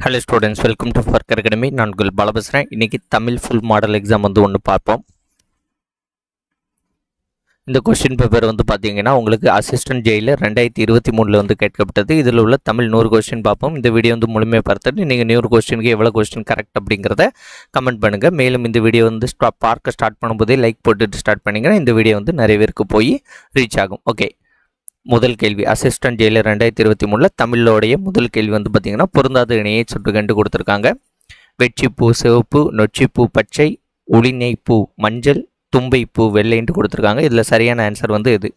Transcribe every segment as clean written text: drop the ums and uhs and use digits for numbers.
Hello students, welcome to ஃபர்கர் academy. நான் உங்கள் பாலா பேசுகிறேன். இன்றைக்கி தமிழ் ஃபுல் மாடல் எக்ஸாம் ஒன்று பார்ப்போம். இந்த கொஸ்டின் பேப்பர் பார்த்தீங்கன்னா உங்களுக்கு அசிஸ்டன்ட் ஜெயிலர் 2023 கேட்கப்பட்டது. இதில் உள்ள தமிழ் 100 கொஸ்டின் பார்ப்போம். இந்த வீடியோ முழுமையாக பார்த்துட்டு நீங்கள் 100 கொஸ்டினுக்கு எவ்வளோ கொஸ்டின் கரெக்ட் அப்படிங்கிறத கமெண்ட் பண்ணுங்கள். மேலும் இந்த வீடியோ பார்க்க ஸ்டார்ட் பண்ணும்போதே லைக் போட்டுட்டு ஸ்டார்ட் பண்ணிங்கன்னா இந்த வீடியோ நிறைய பேருக்கு போய் ரீச் ஆகும். ஓகே, முதல் கேள்வி அசிஸ்டன்ட் ஜெயிலர் 2023 தமிழோடைய முதல் கேள்வி பார்த்தீங்கன்னா பொருந்தாத இணையை சுட்டு கண்டு கொடுத்துருக்காங்க. வெற்றிப்பூ சிவப்பு, நொச்சிப்பூ பச்சை, உளிநெய்ப்பூ மஞ்சள், தும்பைப்பூ வெள்ளைன்ட்டு கொடுத்துருக்காங்க. இதில் சரியான ஆன்சர் எது?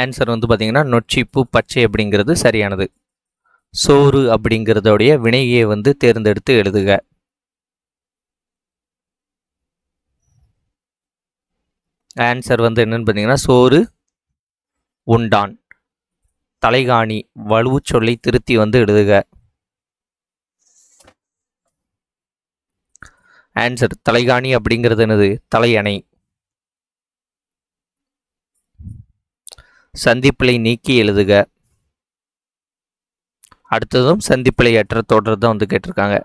ஆன்சர் பார்த்தீங்கன்னா நொச்சிப்பூ பச்சை அப்படிங்கிறது சரியானது. சோறு அப்படிங்கிறதோடைய வினையை தேர்ந்தெடுத்து எழுதுக. ஆன்சர் என்னன்னு பார்த்தீங்கன்னா சோறு உண்டான். தலைகாணி வலுவு சொல்லை திருத்தி எழுதுக. ஆன்சர் தலைகாணி அப்படிங்கிறது என்னது? தலையணை. சந்திப்பிழை நீக்கி எழுதுக. அடுத்ததும் சந்திப்பிழை அற்ற தொடர் தான் கேட்டிருக்காங்க.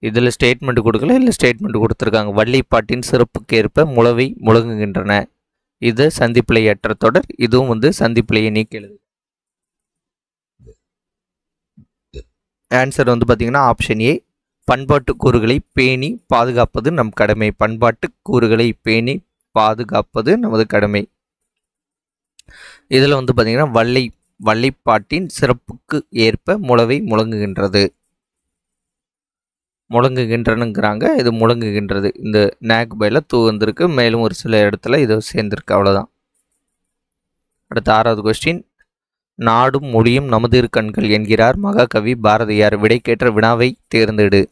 இதில் ஸ்டேட்மெண்ட் கொடுக்கல, இல்லை ஸ்டேட்மெண்ட் கொடுத்துருக்காங்க. வள்ளிப்பாட்டின் சிறப்புக்கு ஏற்ப முளவை முழங்குகின்றன. இது சந்திப்பிழையற்ற தொடர். இதுவும் சந்திப்பிழையை நீக்கி எழுது. ஆன்சர் பார்த்தீங்கன்னா ஆப்ஷன் ஏ. பண்பாட்டு கூறுகளை பேணி பாதுகாப்பது நம் கடமை. பண்பாட்டு கூறுகளை பேணி பாதுகாப்பது நமது கடமை. இதில் பார்த்தீங்கன்னா வள்ளிப்பாட்டின் சிறப்புக்கு ஏற்ப முளவை முழங்குகின்றது. முழங்குகின்றனுங்கிறாங்க, இது முழங்குகின்றது. இந்த நேக் பைல தூ வந்திருக்கு. மேலும் ஒரு சில இடத்துல இது சேர்ந்திருக்கு. அவ்வளோதான். அடுத்த 6வது கொஸ்டின். நாடும் மொழியும் நமது இரு கண்கள் என்கிறார் மகாகவி பாரதியார். விடைக்கேற்ற வினாவை தேர்ந்தெடு.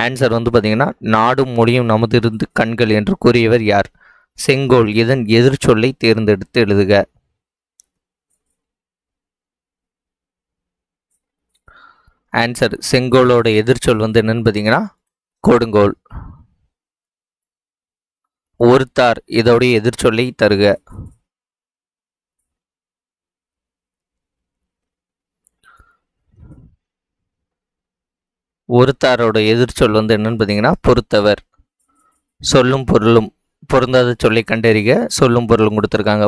ஆன்சர் பார்த்தீங்கன்னா நாடும் மொழியும் நமது இரு கண்கள் என்று கூறியவர் யார்? செங்கோல். இதன் எதிர்ச்சொல்லை தேர்ந்தெடுத்து எழுதுக. ஆன்சர் செங்கோலோட எதிர்ச்சொல் என்னன்னு பார்த்தீங்கன்னா கொடுங்கோல். ஒருத்தார் இதோடைய எதிர்ச்சொல்லை தருக. ஒருத்தாரோட எதிர்ச்சொல் என்னன்னு பார்த்தீங்கன்னா பொறுத்தவர். சொல்லும் பொருளும் பொருந்தாத சொல்லை கண்டறிக. சொல்லும் பொருளும் கொடுத்துருக்காங்க.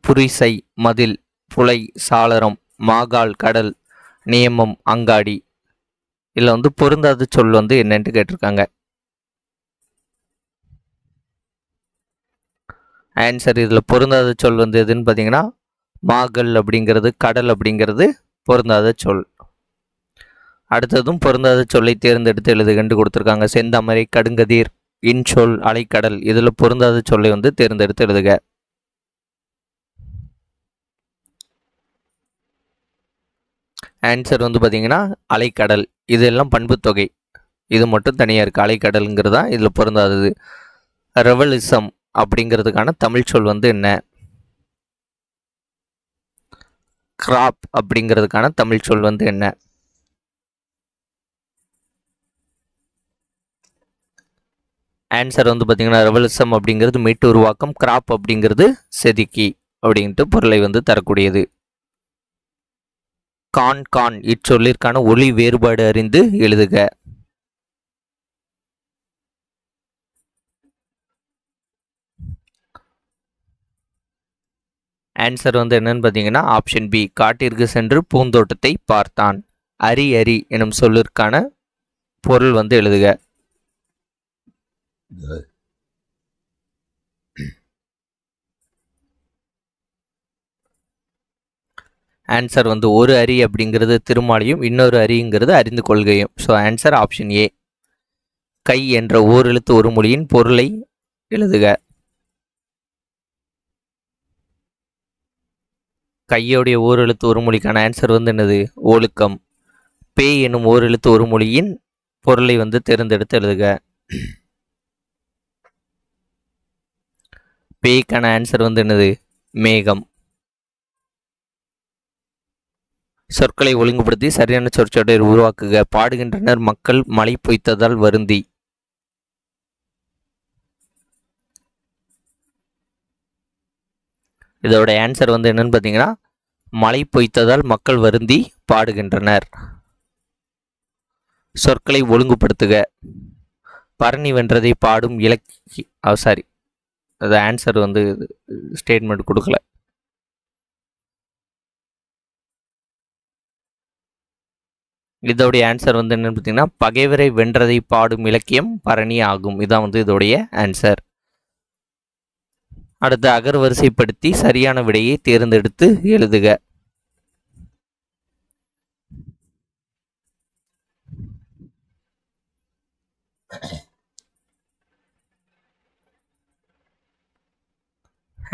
புரிசை மதில், புலை சாளரம், மாகால் கடல், நியமம் அங்காடி. இதில் பொருந்தாத சொல் என்னன்ட்டு கேட்டிருக்காங்க. ஆன்சர் இதில் பொருந்தாத சொல் எதுன்னு பார்த்தீங்கன்னா மாகல் அப்படிங்கிறது, கடல் அப்படிங்கிறது பொருந்தாத சொல். அடுத்ததும் பொருந்தாத சொல்லை தேர்ந்தெடுத்து எழுதுகண்டு கொடுத்துருக்காங்க. செந்தாமரை, கடுங்கதிர், இன்சொல், அலைக்கடல். இதில் பொருந்தாத சொல்லை தேர்ந்தெடுத்து எழுதுக. ஆன்சர் பார்த்தீங்கன்னா அலைக்கடல். இதெல்லாம் பண்பு தொகை. இது மட்டும் தனியாக இருக்குது. அலைக்கடலுங்கிறது தான் இதில் பொருந்தாதது. ரெவலிசம் அப்படிங்கிறதுக்கான தமிழ் சொல் என்ன? கிராப் அப்படிங்கிறதுக்கான தமிழ் சொல் என்ன? ஆன்சர் பார்த்தீங்கன்னா ரெவலிசம் அப்படிங்கிறது மீட்டு உருவாக்கம், கிராப் அப்படிங்கிறது செதுக்கி அப்படின்ட்டு பொருளை தரக்கூடியது. கான் இச்சொல்லிற்கான ஒலி வேறுபாடு அறிந்து எழுதுக. ஆன்சர் என்னன்னு பார்த்தீங்கன்னா ஆப்ஷன் பி. காட்டிற்கு சென்று பூந்தோட்டத்தை பார்த்தான். அரி அரி எனும் சொல்லிற்கான பொருள் எழுதுக. ஆன்சர் ஒரு அரி அப்படிங்கிறது திருமாலியும், இன்னொரு அரிங்கிறது அறிந்து கொள்கையும். So answer option A. கை என்ற ஓரெழுத்து ஒரு மொழியின் பொருளை எழுதுக. கையோடைய ஓரெழுத்து ஒரு மொழிக்கான ஆன்சர் என்னது? ஒழுக்கம். பேய் எனும் ஓரெழுத்து ஒரு மொழியின் பொருளை தேர்ந்தெடுத்து எழுதுக. பேய்க்கான ஆன்சர் என்னது? மேகம். சொற்களை ஒழுங்குபடுத்தி சரியான சொற்சொடரை உருவாக்குக. பாடுகின்றனர் மக்கள் மழை பொய்த்ததால் வருந்தி. இதோட ஆன்சர் வந்து என்னன்னு பார்த்தீங்கன்னா மழை பொய்த்ததால் மக்கள் வருந்தி பாடுகின்றனர். சொற்களை ஒழுங்குபடுத்துக. பரணி வென்றதை பாடும் சாரி, அது ஆன்சர் வந்து ஸ்டேட்மெண்ட் கொடுக்கல. இதோடைய ஆன்சர் வந்து என்னன்னு பார்த்தீங்கன்னா பகைவரை வென்றதை பாடும் இலக்கியம் பரணி ஆகும். இதுதான் வந்து இதோடைய ஆன்சர். அடுத்து அகர் வரிசைப்படுத்தி சரியான விடையை தேர்ந்தெடுத்து எழுதுக.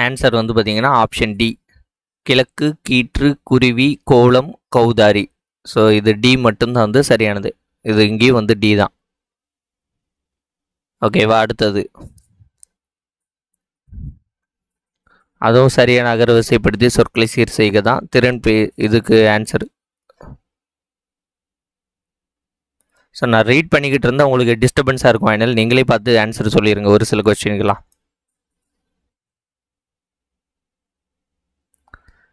ஆன்சர் வந்து பார்த்தீங்கன்னா ஆப்ஷன் டி, கிழக்கு, கீற்று, குருவி, கோலம், கௌதாரி. ஸோ இது டி மட்டும்தான் வந்து சரியானது. இது இங்கேயும் வந்து டி தான். ஓகேவா? அடுத்தது அதுவும் சரியான அகரவரிசைப்படுத்தி சொற்களை சீர் செய்க தான். திறன் இதுக்கு ஆன்சர். ஸோ நான் ரீட் பண்ணிக்கிட்டு இருந்தால் உங்களுக்கு டிஸ்டர்பன்ஸாக இருக்கும். அதனால் நீங்களே பார்த்து ஆன்சர் சொல்லிடுங்க ஒரு சில கொஸ்டினுக்கெல்லாம்.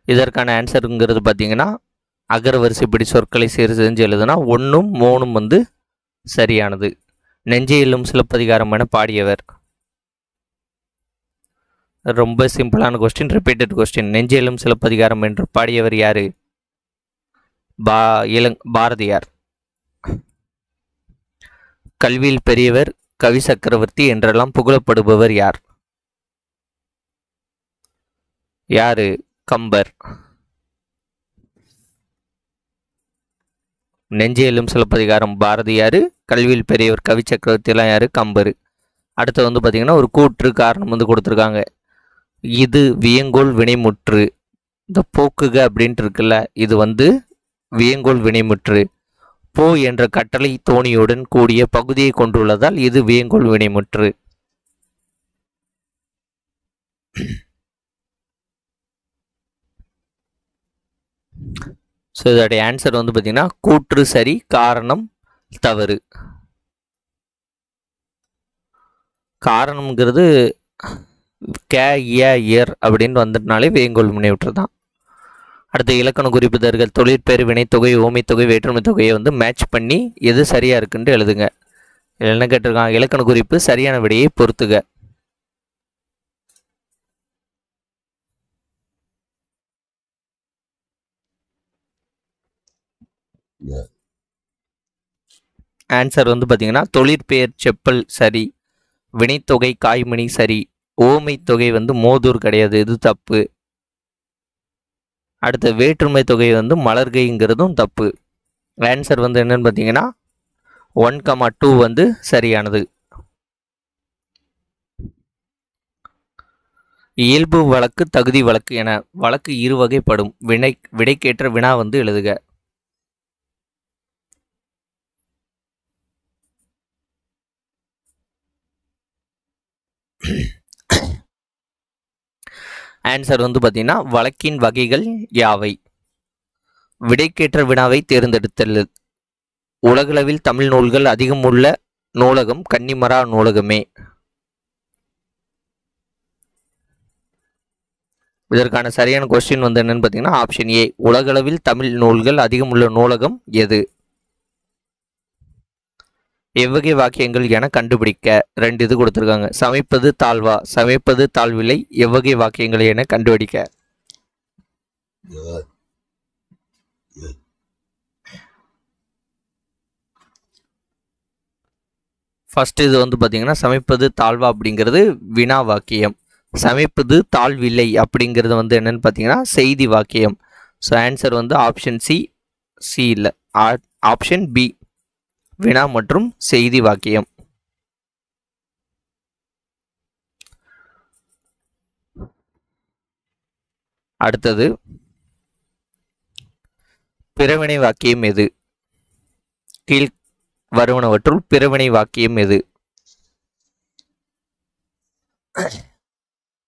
இதற்கான ஆன்சருங்கிறது பார்த்தீங்கன்னா அகர வரிசைப்படி சொற்களை சீர் செஞ்சு எழுதுனா 1ம் 3ம் வந்து சரியானது. நெஞ்சை எல்லும் சிலப்பதிகாரம் என பாடியவர். ரொம்ப சிம்பிளான கொஸ்டின், ரிப்பீட்டட் கொஸ்டின். நெஞ்சை எல்லும் சிலப்பதிகாரம் என்று பாடியவர் யாரு? பாரதியார். கல்வியில் பெரியவர், கவி சக்கரவர்த்தி என்றெல்லாம் புகழப்படுபவர் யார்? யாரு? கம்பர். நெஞ்சை எல்லும் சிலப்பதிகாரம் பாரதியார், கல்வியில் பெரியவர் கவி சக்கரவர்த்தியெல்லாம் யாரு? கம்பர். அடுத்து வந்து பார்த்தீங்கன்னா ஒரு கூற்று காரணம் வந்து கொடுத்துருக்காங்க. இது வியங்கோல் வினைமுற்று. இந்த போக்குக அப்படின்ட்டு இருக்குல்ல, இது வந்து வியங்கோல் வினைமுற்று. போ என்ற கட்டளை தோணியுடன் கூடிய பகுதியை கொண்டுள்ளதால் இது வியங்கோல் வினைமுற்று. ஸோ இதோடைய ஆன்சர் வந்து பார்த்தீங்கன்னா கூற்று சரி, காரணம் தவறு. காரணம்ங்கிறது இயர் அப்படின்னு வந்துட்டனாலே வேங்கோல் வினைமுற்று தான். அடுத்து இலக்கண குறிப்புதர்கள் தொழிற்பெயர், வினைத்தொகை, ஓமை தொகை, வேற்றுமை தொகையை வந்து மேட்ச் பண்ணி எது சரியா இருக்குன்னு எழுதுங்க. என்ன கேட்டிருக்காங்க? இலக்கண குறிப்பு சரியான விடையை பொறுத்துக. ஆன்சர் வந்து பார்த்தீங்கன்னா தொழிற்பெயர் செப்பல் சரி, வினைத்தொகை காய்மணி சரி, ஓமை தொகை வந்து மோதூர் கிடையாது, இது தப்பு. அடுத்த வேற்றுமை தொகை வந்து மலர்கைங்கிறதும் தப்பு. ஆன்சர் வந்து என்னன்னு பார்த்தீங்கன்னா 1,2 வந்து சரியானது. இயல்பு வழக்கு, தகுதி வழக்கு என வழக்கு இரு வகைப்படும். விடைக்கேற்ற வினா வந்து எழுதுக. ஆன்சர் வந்து பார்த்தீங்கன்னா வழக்கின் வகைகள் யாவை? விடைக்கேற்ற வினாவை தேர்ந்தெடுத்தல். உலகளவில் தமிழ் நூல்கள் அதிகம் உள்ள நூலகம் கன்னிமரா நூலகமே. இதற்கான சரியான கொஸ்டின் வந்து என்னன்னு பார்த்தீங்கன்னா ஆப்ஷன் ஏ, உலகளவில் தமிழ் நூல்கள் அதிகம் உள்ள நூலகம் எது? எவ்வகை வாக்கியங்கள் என கண்டுபிடிக்க 2 இது கொடுத்துருக்காங்க. சமைப்பது தாழ்வா, சமைப்பது தாழ்வில்லை, எவ்வகை வாக்கியங்கள் என கண்டுபிடிக்க. ஃபர்ஸ்ட் இது வந்து பார்த்தீங்கன்னா சமைப்பது தாழ்வா அப்படிங்கிறது வினா வாக்கியம். சமைப்பது தாழ்வில்லை அப்படிங்கிறது வந்து என்னன்னு பார்த்தீங்கன்னா செய்தி வாக்கியம். ஸோ ஆன்சர் வந்து ஆப்ஷன் சி இல்லை, ஆப்ஷன் பி, வினா மற்றும் செய்தி வாக்கியம். அடுத்தது பிறவினை வாக்கியம் எது? கீழ் வருவனவற்றுள் பிறவினை வாக்கியம் எது?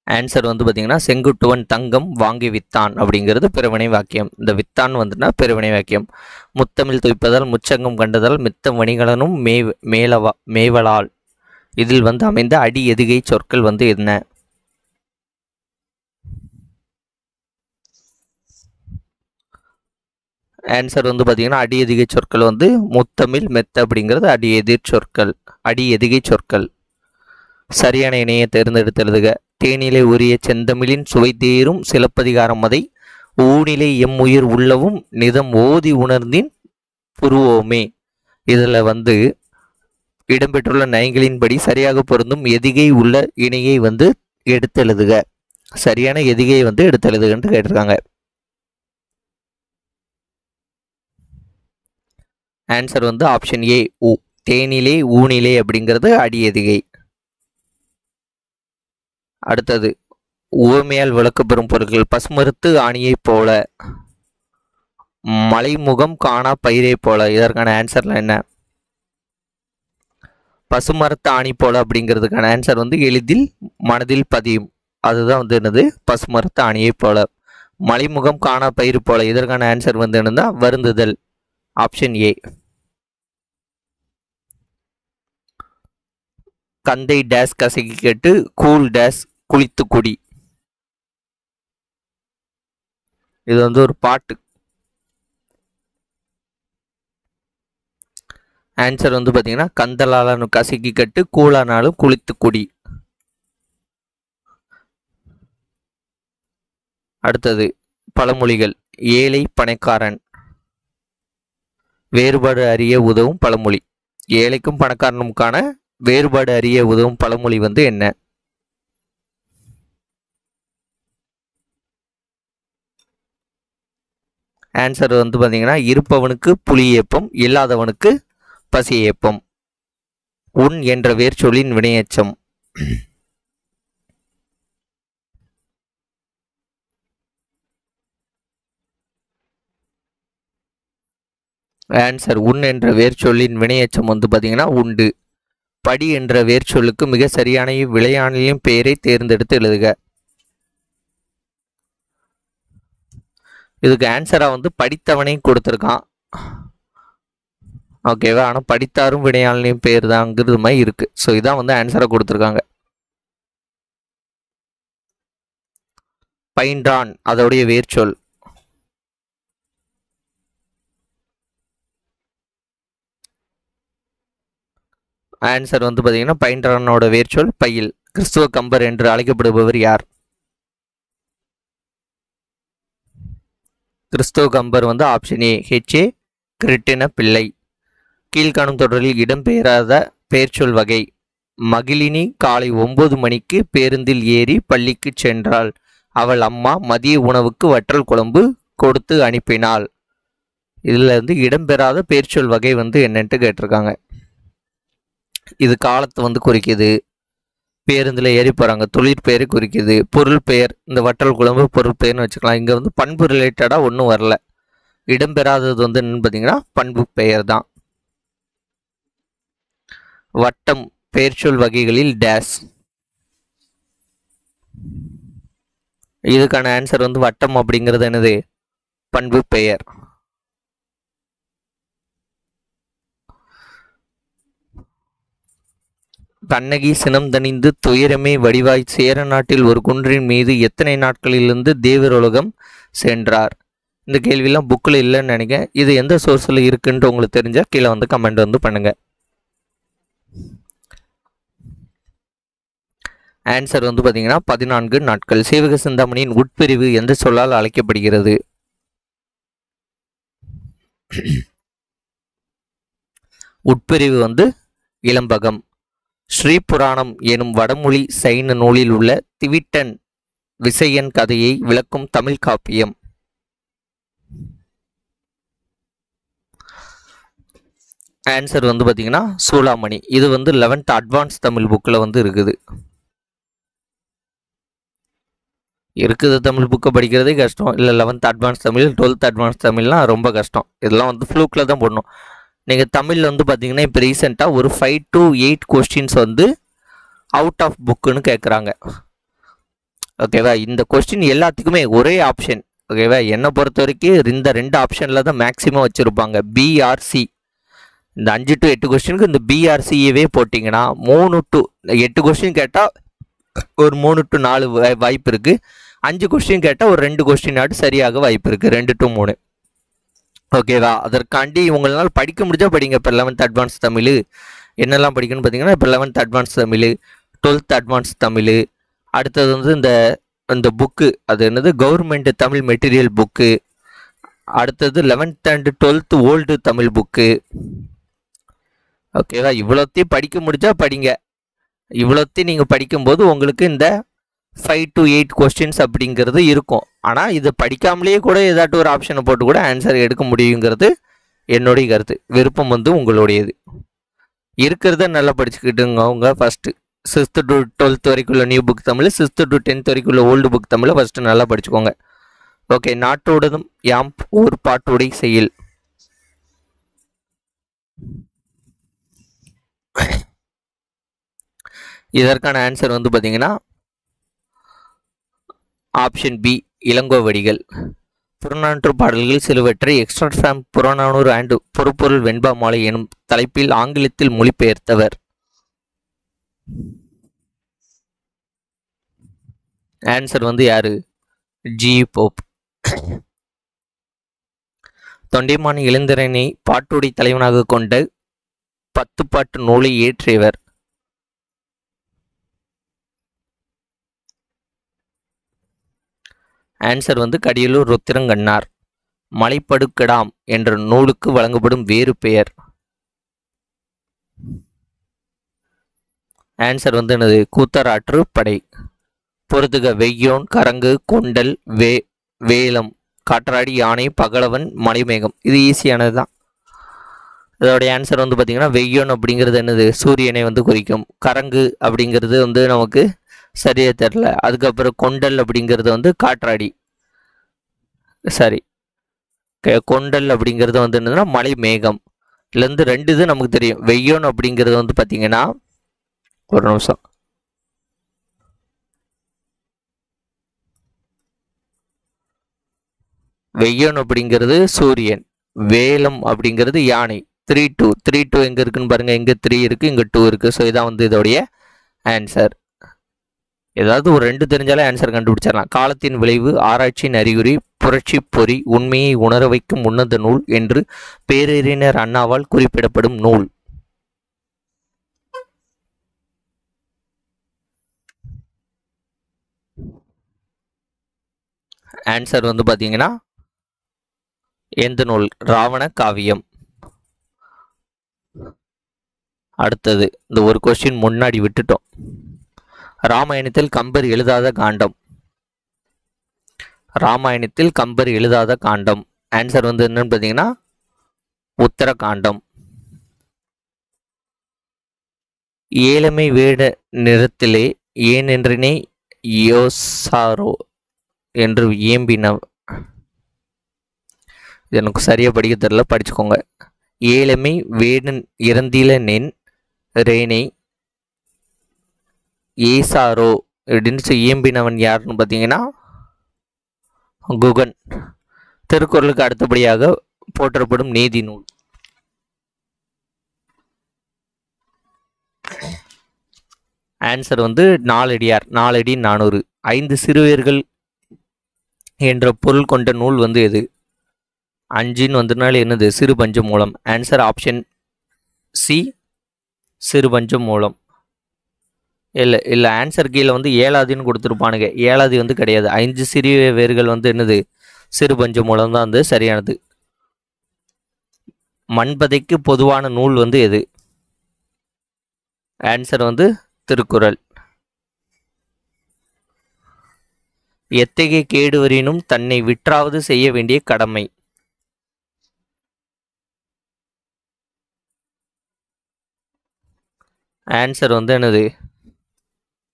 ஆன்சர் வந்து பார்த்தீங்கன்னா செங்குட்டுவன் தங்கம் வாங்கி வித்தான் அப்படிங்கிறது பிறவினை வாக்கியம். இந்த வித்தான் வந்துன்னா பிறவினை வாக்கியம். முத்தமிழ் துய்ப்பதால் முச்சங்கம் கண்டதால் மித்த வணிகலனும் மேவலால் இதில் வந்து அமைந்த அடி எதுகை சொற்கள் வந்து என்ன? ஆன்சர் வந்து பார்த்தீங்கன்னா அடி எதிகை சொற்கள் வந்து முத்தமிழ் மெத்த அப்படிங்கிறது அடி எதிர் சொற்கள், அடி எதிகை சொற்கள். சரியான இணையை தேர்ந்தெடுத்து எழுதுக. தேனிலை உரிய செந்தமிழின் சுவை தேரும் சிலப்பதிகாரம் அதை ஊனிலை எம்முயிர் உள்ளவும் நிதம் ஓதி உணர்ந்தின் புருவோமே. இதில் வந்து இடம்பெற்றுள்ள நயங்களின்படி சரியாக பொருந்தும் எதிகை உள்ள இணையை வந்து எடுத்து எழுதுக. சரியான எதிகையை வந்து எடுத்து எழுதுகன்னு கேட்டிருக்காங்க. ஆன்சர் வந்து ஆப்ஷன் ஏ ஊ. தேனிலே ஊனிலே அப்படிங்கிறது அடி எதிகை. அடுத்தது உவமையால் விளக்கப்பெறும் பொருட்கள். பசுமறுத்து ஆணியை போல, மலைமுகம் காணா பயிரை போல. இதற்கான ஆன்சர்ல என்ன? பசுமரத்து ஆணி போல அப்படிங்கிறதுக்கான ஆன்சர் வந்து எளிதில் மனதில் பதியும். அதுதான் வந்து என்னது? பசுமரத்து ஆணியை போல. மலைமுகம் காணா பயிர் போல. இதற்கான ஆன்சர் வந்து என்னன்னா வருந்துதல். Option A. கந்தை டேஸ் கசக்கி கேட்டு கூல் டேஸ் குளித்து குடி. இது வந்து ஒரு பாட்டு. ஆன்சர் வந்து பார்த்தீங்கன்னா கந்தலாலும் கசக்கி கட்டு கூழானாலும் குளித்து குடி. அடுத்தது பழமொழிகள். ஏழை பணக்காரன் வேறுபாடு அறிய உதவும் பழமொழி. ஏழைக்கும் பணக்காரனுக்கான வேறுபாடு அறிய உதவும் பழமொழி வந்து என்ன? ஆன்சர் வந்து பார்த்தீங்கன்னா இருப்பவனுக்கு புலி ஏப்பம், இல்லாதவனுக்கு பசி ஏப்பம். உன் என்ற வேர்ச்சொல்லின் வினையச்சம். ஆன்சர் உன் என்ற வேர்ச்சொல்லின் வினையச்சம் வந்து பார்த்தீங்கன்னா உண்டு. படி என்ற வேர்ச்சொல்லுக்கு மிக சரியான விளையாணியின் பெயரை தேர்ந்தெடுத்து எழுதுக. இதுக்கு ஆன்சரா வந்து படித்தவனை கொடுத்துருக்கான். ஓகேவா? ஆனால் படித்தாரும் வினையாளனையும் பேர் தாங்கிறது மாதிரி இருக்கு. ஸோ இதான் வந்து ஆன்சரை கொடுத்துருக்காங்க. பயின்றான் அதோடைய வேர்ச்சொல். ஆன்சர் வந்து பார்த்தீங்கன்னா பயின்றானோட வேர்ச்சொல் பயில். கிறிஸ்துவ கம்பர் என்று அழைக்கப்படுபவர் யார்? கிறிஸ்துவ கம்பர் வந்து ஆப்ஷன் ஏ ஹெச்ஏ கிருட்டின பிள்ளை. கீழ்காணும் தொடரில் இடம்பெயராத பெயர்ச்சொல் வகை. மகிழினி காலை 9 மணிக்கு பேருந்தில் ஏறி பள்ளிக்கு சென்றாள். அவள் அம்மா மதிய உணவுக்கு வற்றல் குழம்பு கொடுத்து அனுப்பினாள். இதில் வந்து இடம்பெறாத பெயர்ச்சொல் வகை வந்து என்னன்ட்டு கேட்டிருக்காங்க. இது காலத்தை வந்து குறிக்குது. பேருந்தில் ஏறி போகிறாங்க, தொழிற்பெயரை குறிக்குது. பொருள் பெயர், இந்த வற்றல் குழம்பு பொருள் பெயர்னு வச்சுக்கலாம். இங்கே வந்து பண்பு ரிலேட்டடாக ஒன்றும் வரல. இடம்பெறாதது வந்து என்னன்னு பார்த்தீங்கன்னா பண்பு பெயர் தான். வட்டம் பெயர்ச்சொல் வகைகளில் டேஸ். இதுக்கான ஆன்சர் வந்து வட்டம் அப்படிங்கிறது என்னது? பண்பு பெயர். கண்ணகி சினம் தணிந்து துயரமே வடிவாய் சேர நாட்டில் ஒரு குன்றின் மீது எத்தனை நாட்களிலிருந்து தேவருலகம் சென்றார்? இந்த கேள்வியெல்லாம் புக்கில் இல்லைன்னு நினைக்கிறேன். இது எந்த சோர்ஸில் இருக்குன்ட்டு உங்களுக்கு தெரிஞ்சால் கீழே வந்து கமெண்ட் வந்து பண்ணுங்க. ஆன்சர் வந்து பார்த்தீங்கன்னா 14 நாட்கள். சீவக சிந்தாமணியின் உட்பிரிவு எந்த சொல்லால் அழைக்கப்படுகிறது? உட்பிரிவு வந்து இளம்பகம். ஸ்ரீபுராணம் எனும் வடமொழி சைன நூலில் உள்ள திவிட்டன் விசயன் கதையை விளக்கும் தமிழ் காப்பியம். ஆன்சர் வந்து பார்த்தீங்கன்னா சூளாமணி. இது வந்து 11th அட்வான்ஸ் தமிழ் புக்கில் வந்து இருக்குது. தமிழ் புக்கை படிக்கிறதே கஷ்டம். இல்லை 11th advance Tamil, 12th advance தமிழ்லாம் ரொம்ப கஷ்டம். இதெல்லாம் வந்து ஃப்ளூக்கில் தான் போடணும். நீங்கள் தமிழில் வந்து பார்த்தீங்கன்னா இப்போ ரீசெண்டாக ஒரு 5 to 8 கொஸ்டின்ஸ் வந்து அவுட் ஆஃப் புக்குன்னு கேட்குறாங்க. ஓகேவா? இந்த கொஸ்டின் எல்லாத்துக்குமே ஒரே ஆப்ஷன். ஓகேவா? என்னை பொறுத்த வரைக்கும் இந்த 2 ஆப்ஷனில் தான் மேக்ஸிமம் வச்சுருப்பாங்க. பிஆர்சி. இந்த 5 to 8 கொஸ்டினுக்கு இந்த பிஆர்சியவே போட்டிங்கன்னா 3 to 8 கொஸ்டின் கேட்டால் ஒரு 3 to 4 வாய்ப்பு இருக்குது. 5 கொஸ்டின் கேட்டால் ஒரு 2 கொஸ்டின் ஆட்டு சரியாக வாய்ப்பு இருக்குது. 2 to 3. ஓகேவா? அதற்காண்டி உங்களால் படிக்க முடிஞ்சா படிங்க. இப்போ 11th அட்வான்ஸ் தமிழ் என்னெல்லாம் படிக்கணும்னு பார்த்தீங்கன்னா, இப்போ 11th advance Tamil, 12th advance Tamil, அடுத்தது வந்து இந்த இந்த புக்கு அது என்னது கவர்மெண்ட் தமிழ் மெட்டீரியல் புக்கு, அடுத்தது 11th and 12th old Tamil book. ஓகேவா? இவ்வளோத்தையும் படிக்க முடிஞ்சா படிங்க. இவ்வளோத்தையும் நீங்கள் படிக்கும்போது உங்களுக்கு இந்த 5 to 8 கொஸ்டின்ஸ் அப்படிங்கிறது இருக்கும். ஆனால் இதை படிக்காமலேயே கூட ஏதாட்டும் ஒரு ஆப்ஷனை போட்டு கூட ஆன்சர் எடுக்க முடியுங்கிறது என்னுடைய கருத்து. விருப்பம் வந்து உங்களுடையது. இருக்கிறத நல்லா படிச்சுக்கிட்டுங்க. அவங்க ஃபஸ்ட்டு 6th to 12th வரைக்குள்ள new book Tamil, 6th to 10th வரைக்குள்ள ஓல்டு புக் தமிழை ஃபஸ்ட்டு நல்லா படிச்சுக்கோங்க. ஓகே. நாட்டோடதும் யாம் ஊர் பாட்டுடை செயல். இதற்கான ஆன்சர் வந்து பார்த்தீங்கன்னா ஆப்ஷன் பி இளங்கோவடிகள். புறநானூற்று பாடல்கள் சிலவற்றை extra from Purananuru and Purapporul Venba Malai எனும் தலைப்பில் ஆங்கிலத்தில் மொழிபெயர்த்தவர். ஆன்சர் வந்து யாரு? G Pope. தொண்டைமான் இளந்திரனை பாட்டுடை தலைவனாக கொண்ட 10 பாட்டு நூலை இயற்றியவர். ஆன்சர் வந்து கடியலூர் ருத்திரங்கண்ணார். மலைப்படுக்கடாம் என்ற நூலுக்கு வழங்கப்படும் வேறு பெயர். ஆன்சர் வந்து என்னது? கூத்தராற்று படை. பொறுத்துக. வெய்யோன், கரங்கு, கொண்டல், வேலம், காற்றாடி, யானை, பகலவன், மலைமேகம். இது ஈஸியானது தான். இதோடைய ஆன்சர் வந்து பார்த்தீங்கன்னா வெய்யோன் அப்படிங்கிறது என்னது? சூரியனை வந்து குறிக்கும். கரங்கு அப்படிங்கிறது வந்து நமக்கு சரியாக தெரில. அதுக்கப்புறம் கொண்டல் அப்படிங்கிறது வந்து காற்றாடி. சரி. கொண்டல் அப்படிங்கிறது வந்து என்னதுன்னா மலை மேகம். இதுலேருந்து 2 இது நமக்கு தெரியும். வெய்யோன் அப்படிங்கிறது வந்து பார்த்தீங்கன்னா ஒரு நிமிஷம். வெய்யோன் அப்படிங்கிறது சூரியன், வேலம் அப்படிங்கிறது யானை. 3-2 எங்கே இருக்குன்னு பாருங்கள். இங்கே 3 இருக்குது, இங்கே 2 இருக்குது. ஸோ இதான் வந்து இதோடைய ஆன்சர். ஏதாவது ஒரு 2 தெரிஞ்சாலே ஆன்சர் கண்டுபிடிச்சிடலாம். காலத்தின் விளைவு, ஆராய்ச்சியின் அறிகுறி, புரட்சி பொறி, உண்மையை உணர வைக்கும் உன்னத நூல் என்று பேரறிஞர் அண்ணாவால் குறிப்பிடப்படும் நூல். ஆன்சர் வந்து பார்த்தீங்கன்னா எந்த நூல்? ராவண காவியம். அடுத்தது இந்த ஒரு கொஸ்டின் முன்னாடி விட்டுட்டோம். ராமாயணத்தில் கம்பர் எழுதாத காண்டம். ராமாயணத்தில் கம்பர் எழுதாத காண்டம். ஆன்சர் வந்து என்னன்னு பார்த்தீங்கன்னா உத்தரகாண்டம். ஏழமை வேட நிறத்திலே ஏனென்றனே யோசாரோ என்று ஏம்பின. எனக்கு சரியாக படிக்க தெரியல, படிச்சுக்கோங்க. ஏழமை வேடன் இறந்தில நென் ரேனை ஏசாரோ அப்படின்னு இயம்பினவன் யாருன்னு பார்த்தீங்கன்னா குகன். திருக்குறளுக்கு அடுத்தபடியாக போற்றப்படும் நீதி நூல். ஆன்சர் வந்து நாலடியார். 4 அடி 400. 5 சிறுவர்கள் என்ற பொருள் கொண்ட நூல் வந்து எது? 5ன்னு வந்ததுனால என்னது? சிறு பஞ்ச மூலம். ஆன்சர் ஆப்ஷன் சி சிறு பஞ்ச மூலம். இல்லை ஆன்சர் கீழே வந்து 7வதுன்னு கொடுத்துருப்பானுங்க. 7வது வந்து கிடையாது. 5 சிறிய வேர்கள் வந்து என்னது? சிறு பஞ்ச மூலம் தான் வந்து சரியானது. மண்பதைக்கு பொதுவான நூல் வந்து எது? ஆன்சர் வந்து திருக்குறள். எத்தகைய கேடு வரினும் தன்னை விற்றாவது செய்ய வேண்டிய கடமை. ஆன்சர் வந்து என்னது?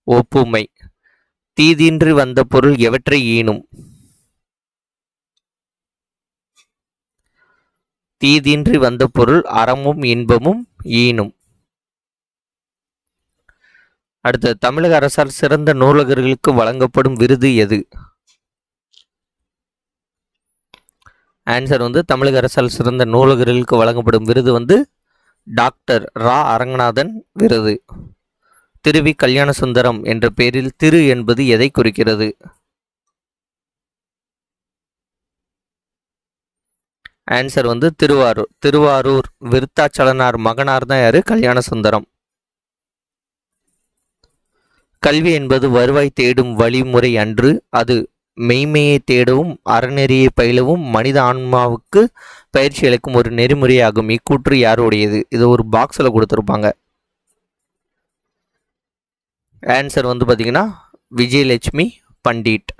ஒப்புமை. தீதின்றி வந்த பொருள் எவற்றை ஈனும்? தீதின்றி வந்த பொருள் அறமும் இன்பமும் ஈனும். அடுத்த தமிழக அரசால் சிறந்த நூலகர்களுக்கு வழங்கப்படும் விருது எது? ஆன்சர் வந்து தமிழக அரசால் சிறந்த நூலகர்களுக்கு வழங்கப்படும் விருது வந்து டாக்டர் ரா அரங்கநாதன் விருது. திருவி கல்யாண சுந்தரம் என்ற பெயரில் திரு என்பது எதை குறிக்கிறது? ஆன்சர் வந்து திருவாரூர். திருவாரூர் விருத்தாச்சலனார் மகனார் தான் யாரு? கல்யாண சுந்தரம். கல்வி என்பது வருவாய் தேடும் வழிமுறை அன்று, அது மெய்மையை தேடவும் அறநெறியை பயிலவும் மனித ஆன்மாவுக்கு பயிற்சி அளிக்கும் ஒரு நெறிமுறையாகும். இக்கூற்று யாருடையது? இது ஒரு பாக்ஸில் கொடுத்துருப்பாங்க. ஆன்சர் வந்து பார்த்தீங்கன்னா விஜயலட்சுமி பண்டிட்.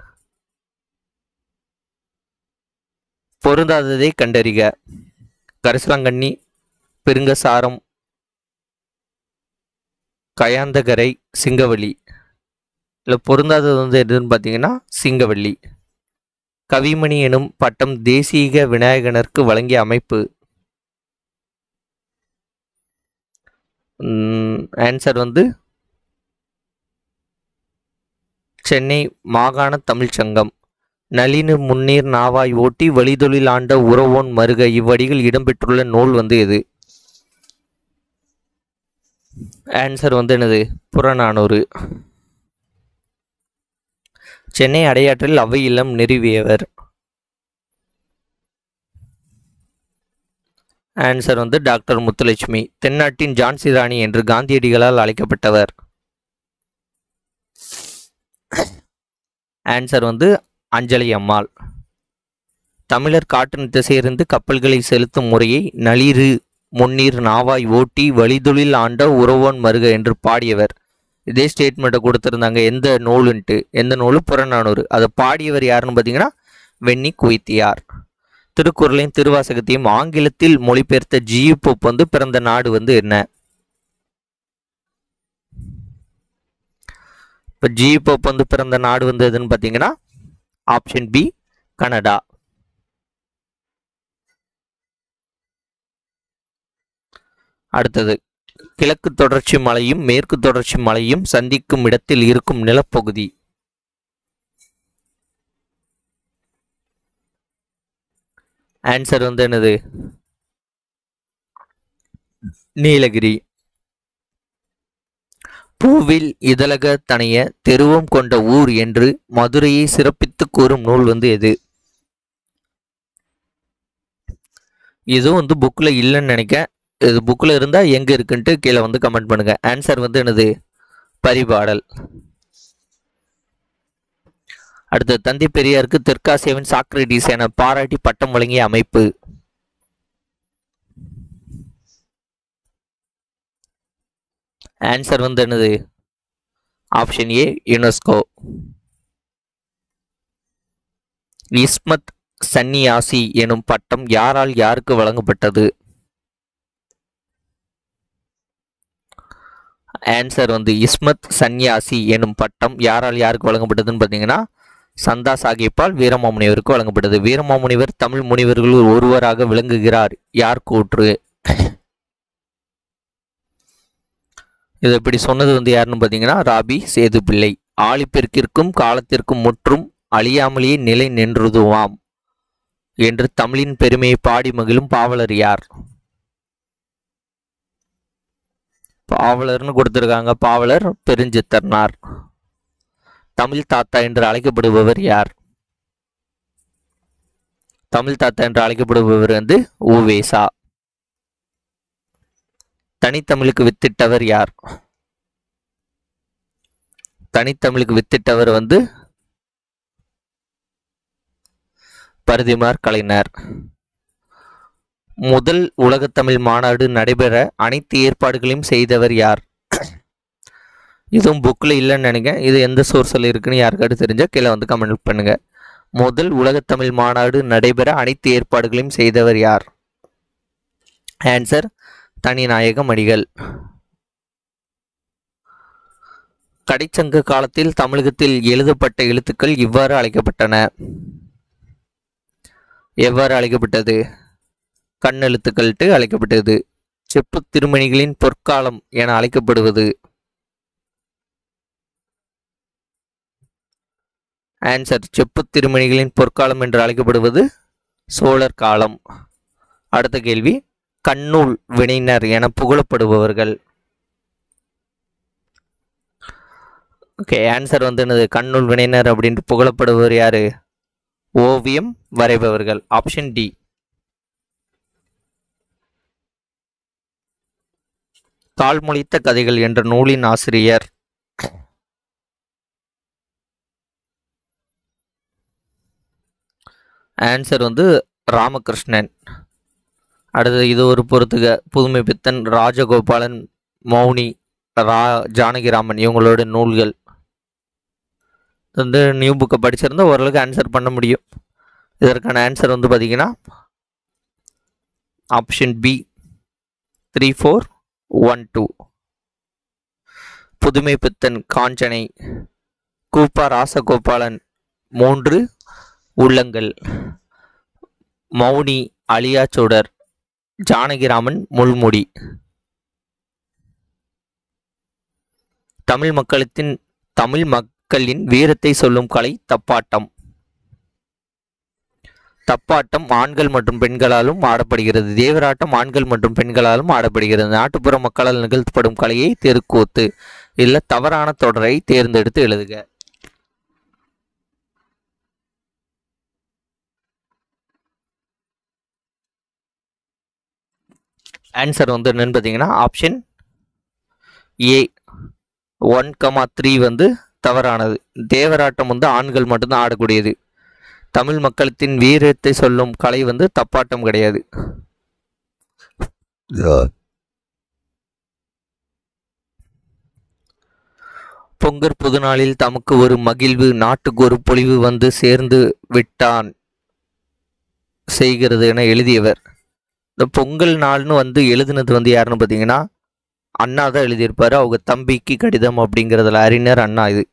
பொருந்தாததை கண்டறிக. கரிசலாங்கண்ணி, பெருங்கசாரம், கயாந்தகரை, சிங்கவள்ளி. இல்லை பொருந்தாதது வந்து எதுன்னு பார்த்தீங்கன்னா சிங்கவள்ளி. கவிமணி எனும் பட்டம் தேசிக விநாயகனருக்கு வழங்கிய அமைப்பு. ஆன்சர் வந்து சென்னை மாகாண தமிழ்ச் சங்கம். நளினு முன்னீர் நாவாய் ஓட்டி வழிதொழில் ஆண்ட உறவோன் மருக இவ்வடிகள் இடம்பெற்றுள்ள நூல் வந்து எது? ஆன்சர் வந்து என்னது? புறநானூறு. சென்னை அடையாற்றில் அவை இல்லம் நிறுவியவர். ஆன்சர் வந்து டாக்டர் முத்துலட்சுமி. தென்னாட்டின் ஜான்சி ராணி என்று காந்தியடிகளால் அழைக்கப்பட்டவர். ஆன்சர் வந்து அஞ்சலி அம்மாள். தமிழர் காற்றின் திசையிலிருந்து கப்பல்களை செலுத்தும் முறையை நளிரு முன்னீர் நாவாய் ஓட்டி வழிதொழில் ஆண்ட உறவோன் மருக என்று பாடியவர். இதே ஸ்டேட்மெண்ட்டை கொடுத்துருந்தாங்க. எந்த நூலுன்ட்டு? எந்த நூலு? புறநானூறு. அதை பாடியவர் யாருன்னு பார்த்தீங்கன்னா வெண்ணி குவைத்தியார். திருக்குறளையும் திருவாசகத்தையும் ஆங்கிலத்தில் மொழிபெயர்த்த ஜியு போப் வந்து பிறந்த நாடு வந்து என்ன? இப்போ ஜியு போப் வந்து பிறந்த நாடு வந்து எதுன்னு பார்த்தீங்கன்னா ஆப்ஷன் பி கனடா. அடுத்தது, கிழக்கு தொடர்ச்சி மலையும் மேற்கு தொடர்ச்சி மலையும் சந்திக்கும் இடத்தில் இருக்கும் நிலப்பகுதி. ஆன்சர் வந்து என்னது? நீலகிரி. பூவில் இதழக தனைய தெருவம் கொண்ட ஊர் என்று மதுரையை சிறப்பித்து கூறும் நூல் வந்து எது? இதுவும் வந்து புக்கில் இல்லைன்னு நினைக்க. இது புக்கில் இருந்தால் எங்கே இருக்குன்ட்டு கீழே வந்து கமெண்ட் பண்ணுங்க. ஆன்சர் வந்து என்னது? பரிபாடல். அடுத்து, தந்தை பெரியாருக்கு தெற்காசியாவின் சாக்ரட்டிஸ் என பாராட்டி பட்டம் வழங்கிய அமைப்பு. ஆன்சர் வந்து என்னது? Option A UNESCO. இஸ்மத் சன்னியாசி எனும் பட்டம் யாரால் யாருக்கு வழங்கப்பட்டது? ஆன்சர் வந்து இஸ்மத் சன்னியாசி எனும் பட்டம் யாரால் யாருக்கு வழங்கப்பட்டதுன்னு பார்த்தீங்கன்னா சந்தா சாஹிப்பால் வீரமாமுனிவருக்கு வழங்கப்பட்டது. வீரமாமுனிவர் தமிழ் முனிவர்களுள் ஒருவராக விளங்குகிறார். யார் கூற்று? இது இப்படி சொன்னது வந்து யாருன்னு பார்த்தீங்கன்னா ராபி சேது பிள்ளை. ஆழிப்பெருக்கிற்கும் காலத்திற்கும் முற்றும் அழியாமலேயே நிலை நின்றுதுவாம் என்று தமிழின் பெருமையை பாடி மகிழும் பாவலர் யார்? பாவலர்னு கொடுத்திருக்காங்க. பாவலர் பெருஞ்சித்தனார். தமிழ் தாத்தா என்று அழைக்கப்படுபவர் யார்? தமிழ் தாத்தா என்று அழைக்கப்படுபவர் வந்து உவேசா. தனித்தமிழுக்கு வித்திட்டவர் யார்? தனித்தமிழுக்கு வித்திட்டவர் வந்து பரிதிமார் கலைஞர். முதல் உலகத்தமிழ் மாநாடு நடைபெற அனைத்து ஏற்பாடுகளையும் செய்தவர் யார்? இதுவும் புக்கில் இல்லைன்னு நினைக்கிறேன். இது எந்த சோர்ஸில் இருக்குன்னு யாருக்காவது தெரிஞ்சால் கீழே வந்து கமெண்ட் பண்ணுங்க. முதல் உலகத்தமிழ் மாநாடு நடைபெற அனைத்து ஏற்பாடுகளையும் செய்தவர் யார்? ஆன்சர் தனிநாயகம் அடிகள். கடைச்சங்க காலத்தில் தமிழகத்தில் எழுதப்பட்ட எழுத்துக்கள் இவ்வாறு அழைக்கப்பட்டன. எவ்வாறு அழைக்கப்பட்டது? கண்ணெழுத்துக்கள்ட்டு அழைக்கப்பட்டது. செப்பு திருமணிகளின் பொற்காலம் என அழைக்கப்படுவது. ஆன்சர் செப்பு திருமணிகளின் பொற்காலம் என்று அழைக்கப்படுவது சோழர் காலம். அடுத்த கேள்வி, கண்ணூல் வினைஞர் என புகழப்படுபவர்கள். ஓகே, ஆன்சர் வந்து என்னது? கண்ணூல் வினைஞர் அப்படின்ட்டு புகழப்படுபவர் யாரு? ஓவியம் வரைபவர்கள். Option D. தாழ்மொழித்த கதைகள் என்ற நூலின் ஆசிரியர்? ஆன்சர் வந்து ராமகிருஷ்ணன். அடுத்தது இது ஒரு பொறுத்துக. புதுமை பித்தன், ராஜகோபாலன், மௌனி, ஜானகிராமன் இவங்களோட நூல்கள். வந்து நியூ புக்கை படிச்சிருந்தா ஓரளவுக்கு ஆன்சர் பண்ண முடியும். இதற்கான ஆன்சர் வந்து பார்த்தீங்கன்னா ஆப்ஷன் பி 3412. புதுமை பித்தன் காஞ்சனை, கூப்பா ராசகோபாலன் 3 உள்ளங்கள், மௌனி அலியாச்சோடர், ஜானகிராமன் முள்முடி. தமிழ் மக்களின் வீரத்தை சொல்லும் கலை தப்பாட்டம். தப்பாட்டம் ஆண்கள் மற்றும் பெண்களாலும் ஆடப்படுகிறது. தேவராட்டம் ஆண்கள் மற்றும் பெண்களாலும் ஆடப்படுகிறது. நாட்டுப்புற மக்களால் நிகழ்த்தப்படும் கலையை தெருக்கூத்து. இல்ல தவறான தொடரை தேர்ந்தெடுத்து எழுதுக. ஆன்சர் வந்து என்னன்னு பார்த்தீங்கன்னா ஆப்ஷன் ஏ 1,3 வந்து தவறானது. தேவராட்டம் வந்து ஆண்கள் மட்டும்தான் ஆடக்கூடியது. தமிழ் மக்களின் வீரத்தை சொல்லும் கலை வந்து தப்பாட்டம் கிடையாது. பொங்கற் புதுநாளில் தமக்கு ஒரு மகிழ்வு, நாட்டுக்கு ஒரு பொலிவு வந்து சேர்ந்து விட்டான் செய்கிறது என எழுதியவர். இந்த பொங்கல் நாள்னு வந்து எழுதினது வந்து யாருன்னு பார்த்தீங்கன்னா அண்ணா தான் எழுதியிருப்பாரு. அவங்க தம்பிக்கு கடிதம் அப்படிங்கிறதுல அறிஞர் அண்ணா. இது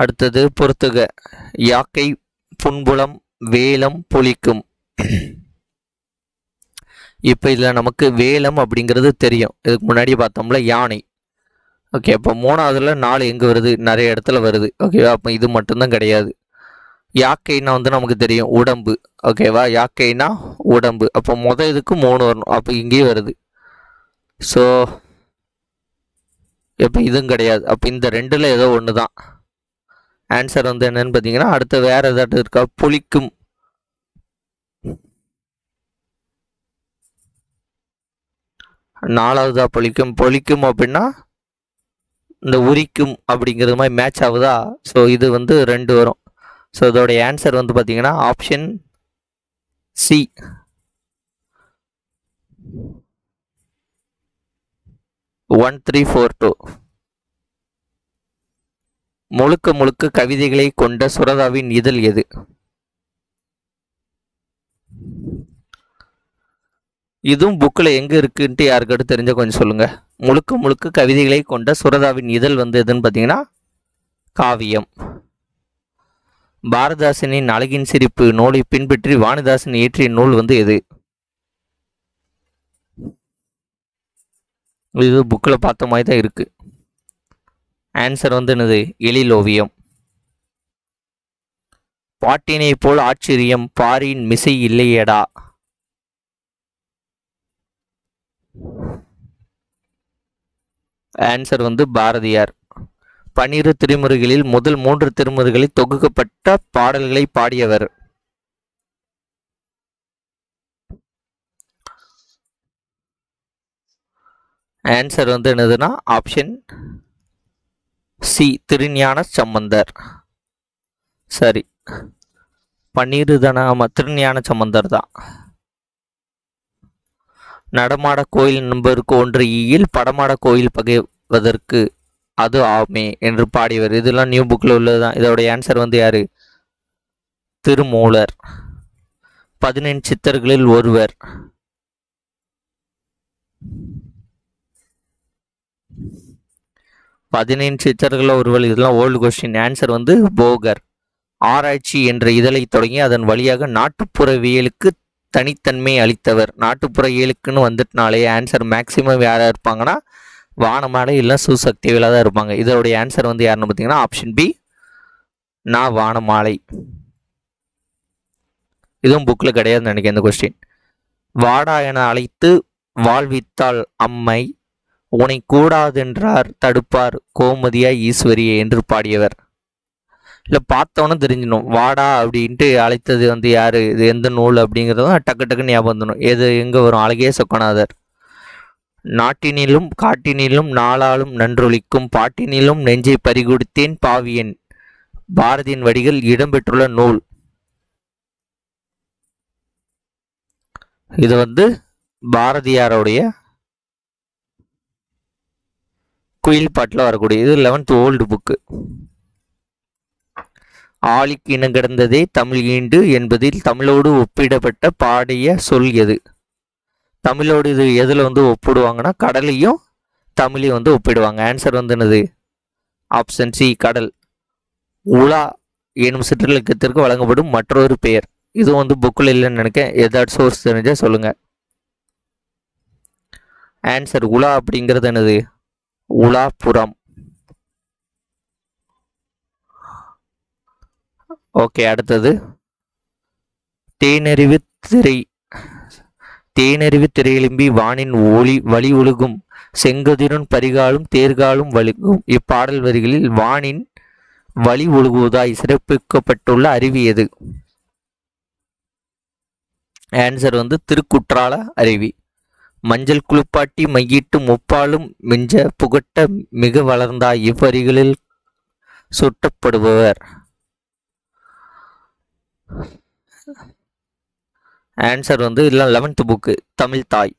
அடுத்தது பொறுத்துக. யாக்கை புன்புலம் வேலம் புலிக்கும். இப்போ இதில் நமக்கு வேலம் அப்படிங்கிறது தெரியும். இதுக்கு முன்னாடி பார்த்தோம்ல யானை. ஓகே, அப்போ 3வதுல 4 எங்கே வருது? நிறைய இடத்துல வருது. ஓகேவா? அப்போ இது மட்டும்தான் கிடையாது. யாக்கைனா வந்து நமக்கு தெரியும் உடம்பு. ஓகேவா? யாக்கைனா உடம்பு. அப்போ இதுக்கு 3 வரணும். அப்போ இங்கேயும் வருது. ஸோ இப்போ இதுவும் கிடையாது. அப்போ இந்த 2ல் ஏதோ ஒன்று தான். ஆன்சர் வந்து என்னன்னு பார்த்தீங்கன்னா அடுத்த வேற ஏதாட்டு இருக்கா? புளிக்கும். நாலாவதா பொலிக்கும். பொலிக்கும் அப்படின்னா இந்த உரிக்கும் அப்படிங்கிறது மாதிரி மேட்ச் ஆகுதா? ஸோ இது வந்து 2 வரும். ஸோ இதோடைய ஆன்சர் வந்து பார்த்தீங்கன்னா ஆப்ஷன் சி 1342. முழுக்க கவிதைகளை கொண்ட சுரதாவின் இதழ் எது? இதுவும் புக்கில் எங்கே இருக்குன்ட்டு யாருக்கிட்ட தெரிஞ்ச கொஞ்சம் சொல்லுங்க. முழுக்க கவிதைகளை கொண்ட சுரதாவின் இதழ் வந்து எதுன்னு பார்த்தீங்கன்னா காவியம். பாரதாசனின் அழகின் சிரிப்பு நூலை பின்பற்றி வாணிதாசன் இயற்றிய நூல் வந்து எது? இது புக்கில் பார்த்த மாதிரி தான் இருக்கு. ஆன்சர் வந்து என்னது? எழிலோவியம். பாட்டினை போல் ஆச்சரியம் பாரின் மிசை இல்லையடா. ஆன்சர் வந்து பாரதியார். 12 திருமுறைகளில் முதல் 3 திருமுறைகளில் தொகுக்கப்பட்ட பாடல்களை பாடியவர். ஆன்சர் வந்து என்னதுன்னா ஆப்ஷன் சி திருஞான சம்பந்தர். சரி, 12 தானே? ஆமாம், திருஞான சம்பந்தர் தான். நடமாட கோயில் நண்பருக்கு ஒன்று ஈயில் படமாட கோயில் பகைவதற்கு அது ஆமே என்று பாடியவர். இதெல்லாம் நியூ புக்கில் உள்ளதுதான். இதோடைய ஆன்சர் வந்து யாரு? திருமூலர். 15 சித்தர்களில் ஒருவர். சித்தர்கள் ஒருவர். இதெல்லாம் ஓல்டு கொஸ்டின். ஆன்சர் வந்து போகர். ஆராய்ச்சி என்ற இதழை தொடங்கி அதன் வழியாக நாட்டுப்புறவியலுக்கு தனித்தன்மை அளித்தவர். நாட்டுப்புறவியலுக்குன்னு வந்துட்டுனாலே ஆன்சர் மேக்சிமம் யாராக இருப்பாங்கன்னா வானமாலை இல்லை சுசக்திகளாக தான் இருப்பாங்க. இதோடைய ஆன்சர் வந்து யாருன்னு பார்த்தீங்கன்னா ஆப்ஷன் பி வானமாலை. இதுவும் புக்கில் கிடையாதுன்னு நினைக்கிறேன் இந்த கொஸ்டின். வாடா என அழைத்து வாழ்வித்தாள் அம்மை உனை கூடாதென்றார் தடுப்பார் கோமதியாய் ஈஸ்வரியே என்று பாடியவர். இல்லை பார்த்தோன்னே தெரிஞ்சிடணும். வாடா அப்படின்ட்டு அழைத்தது வந்து யார், இது எந்த நூல் அப்படிங்கிறதும் டக்கு டக்குன்னு ஞாபகம் வந்துடும். எது எங்கே வரும்? அழகிய சொக்கநாதர். நாட்டினிலும் காட்டினிலும் நாளாலும் நன்றொழிக்கும் பாட்டினிலும் நெஞ்சை பறிகொடுத்தேன் பாவியன் பாரதியின் வடிகள் இடம்பெற்றுள்ள நூல். இது வந்து பாரதியாருடைய குயில் பாட்டில் வரக்கூடிய இது 11th ஓல்டு புக்கு. ஆழிக்கு இனங்கிடந்ததே தமிழ் ஈண்டு என்பதில் தமிழோடு ஒப்பிடப்பட்ட பாடிய சொல் எது? தமிழோடு இது எதில் வந்து ஒப்பிடுவாங்கன்னா கடலையும் தமிழையும் வந்து ஒப்பிடுவாங்க. ஆன்சர் வந்து என்னது? ஆப்ஷன் சி, கடல். உலா எனும் சிற்றிலக்கியத்திற்கு வழங்கப்படும் மற்றொரு பெயர். இது வந்து புக்கில் இல்லைன்னு நினைக்கிறேன். ஏதாவது சோர்ஸ் தெரிஞ்சா சொல்லுங்க. ஆன்சர் உலா அப்படிங்கிறது என்னது? உலாப்புறம். ஓகே, அடுத்தது தேனறிவு திரையெலும்பி வானின் வழி ஒழுகும் செங்கதிரும் பரிகாலும் தேர்காலும் வழுகும். இப்பாடல் வரிகளில் வானின் வழி ஒழுகுவதாய் சிறப்பிக்கப்பட்டுள்ள அருவி எது? ஆன்சர் வந்து திருக்குற்றால அருவி. மஞ்சள் குளிப்பாட்டி மையிட்டு முப்பாலும் மிஞ்ச புகட்ட மிக வளர்ந்தாய் இவ்வரிகளில் சுட்டப்படுபவர். ஆன்சர் வந்து இல்லை 11th புக்கு தமிழ் தாய்.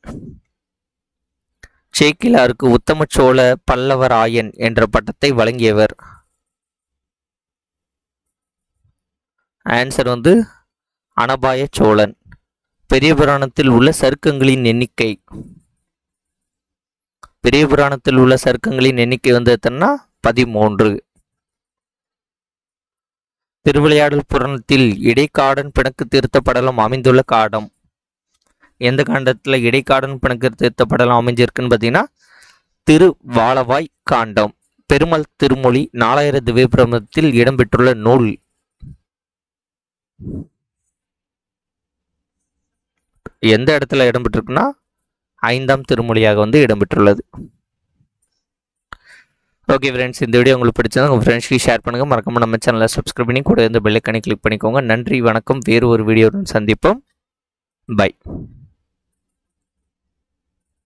சேக்கிலாருக்கு உத்தம சோழ பல்லவராயன் என்ற பட்டத்தை வழங்கியவர். ஆன்சர் வந்து அனபாய சோழன். பெரிய புராணத்தில் உள்ள சருக்கங்களின் எண்ணிக்கை. பெரிய புராணத்தில் உள்ள சருக்கங்களின் எண்ணிக்கை வந்து எத்தனைனா 13. திருவிளையாடல் புராணத்தில் இடைக்காடன் பிணக்கு தீர்த்த படலம் அமைந்துள்ள காடம். எந்த காண்டத்தில் இடைக்காடன் பிணக்கு தீர்த்த படலம் அமைஞ்சிருக்குன்னு பார்த்தீங்கன்னா திருவாலவாய் காண்டம். பெருமாள் திருமொழி 4000 திவ்யபிரபந்தத்தில் இடம்பெற்றுள்ள நூல். எந்த இடத்துல இடம்பெற்றிருக்குன்னா 5ஆம் திருமொழியாக வந்து இடம்பெற்றுள்ளது. ஓகே ஃப்ரெண்ட்ஸ், இந்த வீடியோ உங்களுக்கு பிடிச்சது உங்கள் ஃப்ரெண்ட்ஸ்க்கு ஷேர் பண்ணுங்கள். மறக்காம நம்ம சேனலை சப்ஸ்கிரைப் பண்ணி கூட இந்த பெல் ஐகானை கிளிக் பண்ணிக்கோங்க. நன்றி, வணக்கம். வேறு ஒரு வீடியோவுடன் சந்திப்போம். பை.